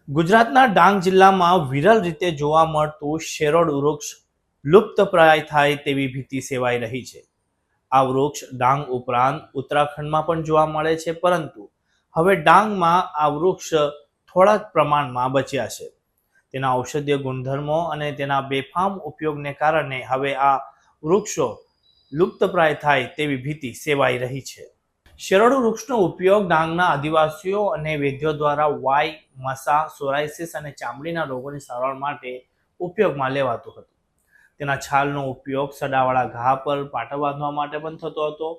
ગુજરાતના ડાંગ જિલ્લામાં વિરલ રીતે જોવા મળતું શેરોડ વૃક્ષ લુપ્તપ્રાય થાય તેવી ભીતિ સેવાઈ રહી છે. આ વૃક્ષ ડાંગ ઉપરાંત ઉત્તરાખંડમાં પણ જોવા મળે છે, પરંતુ હવે ડાંગમાં આ વૃક્ષ થોડા જ પ્રમાણમાં બચ્યા છે. તેના ઔષધીય ગુણધર્મો અને તેના બેફામ ઉપયોગને કારણે હવે આ વૃક્ષો લુપ્તપ્રાય થાય તેવી ભીતિ સેવાઈ રહી છે. શેરોડ વૃક્ષનો ઉપયોગ ડાંગના આદિવાસીઓ અને વૈદ્યો દ્વારા વાઈ, મસા, સોરાયસિસ અને ચામડીના રોગોની સારવાર માટે ઉપયોગમાં લેવાતું હતું. તેના છાલનો ઉપયોગ સડાવાળા ઘા પર પાટા બાંધવા માટે પણ થતો હતો.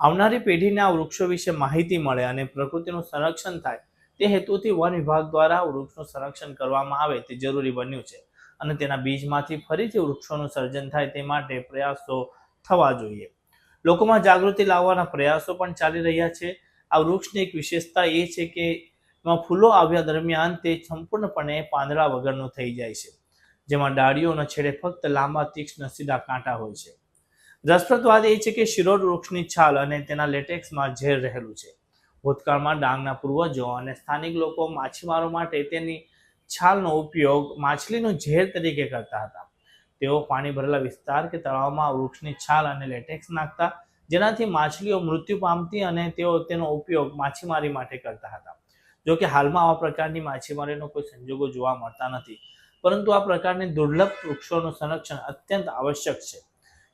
આવનારી પેઢીને આ વૃક્ષો વિશે માહિતી મળે અને પ્રકૃતિનું સંરક્ષણ થાય તે હેતુથી વન વિભાગ દ્વારા વૃક્ષનું સંરક્ષણ કરવામાં આવે તે જરૂરી બન્યું છે અને તેના બીજમાંથી ફરીથી વૃક્ષોનું સર્જન થાય તે માટે પ્રયાસો થવા જોઈએ. લોકોમાં જાગૃતિ લાવવાના પ્રયાસો પણ ચાલી રહ્યા છે. આ વૃક્ષની એક વિશેષતા એ છે કે એમાં ફૂલો આવ્યા દરમિયાન તે સંપૂર્ણપણે પાંદડા વગરનું થઈ જાય છે, જેમાં ડાળીઓના છેડે ફક્ત લાંબા તીક્ષ્ણ સીધા કાંટા હોય છે. રસપ્રદ વાત એ છે કે શેરોડ વૃક્ષની છાલ અને તેના લેટેક્સમાં ઝેર રહેલું છે. ભૂતકાળમાં ડાંગના પૂર્વજો અને સ્થાનિક લોકો માછીમારો માટે તેની છાલનો ઉપયોગ માછલીનું ઝેર તરીકે કરતા હતા. તેઓ પાણી ભરેલા વિસ્તાર કે તળાવમાં વૃક્ષની છાલ અને લેટેક્સ નાખતા, જેનાથી માછલીઓ મૃત્યુ પામતી અને તેઓ તેનો ઉપયોગ માછીમારી માટે કરતા હતા. જો કે હાલમાં આવા પ્રકારની માછીમારીનો કોઈ સંજોગો જોવા મળતા નથી, પરંતુ આ પ્રકારની દુર્લભ વૃક્ષોનું સંરક્ષણ અત્યંત આવશ્યક છે.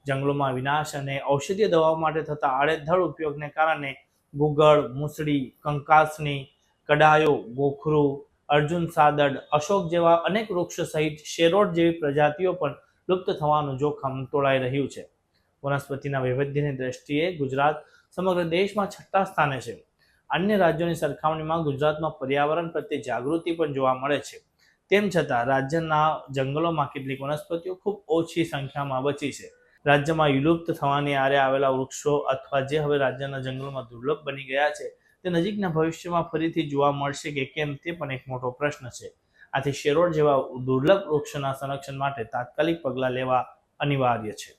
જંગલોમાં વિનાશ અને ઔષધીય દવાઓ માટે થતા આડેધડ ઉપયોગને કારણે ગુગળ, મૂસળી, કંકાસની, કડાયો, ગોખરું, અર્જુન સાદડ, અશોક જેવા અનેક વૃક્ષો સહિત શેરોડ જેવી પ્રજાતિઓ પણ લુપ્ત થવાનું જોખમ તોળાઈ રહ્યું છે. વનસ્પતિના વૈવિધ્યની દ્રષ્ટિએ ગુજરાત સમગ્ર દેશમાં 6થા સ્થાને છે. અન્ય રાજ્યોની સરખામણીમાં ગુજરાતમાં પર્યાવરણ પ્રત્યે જાગૃતિ પણ જોવા મળે છે. તેમ છતાં રાજ્યના જંગલોમાં કેટલીક વનસ્પતિઓ ખૂબ ઓછી સંખ્યામાં બચી છે. રાજ્યમાં વિલુપ્ત થવાની આરે આવેલા વૃક્ષો અથવા જે હવે રાજ્યના જંગલોમાં દુર્લભ બની ગયા છે તે નજીકના ભવિષ્યમાં ફરીથી જોવા મળશે કે કેમ તે પણ એક મોટો પ્રશ્ન છે. આથી શેરોડ જેવા દુર્લભ વૃક્ષોના સંરક્ષણ માટે તાત્કાલિક પગલાં લેવા અનિવાર્ય છે.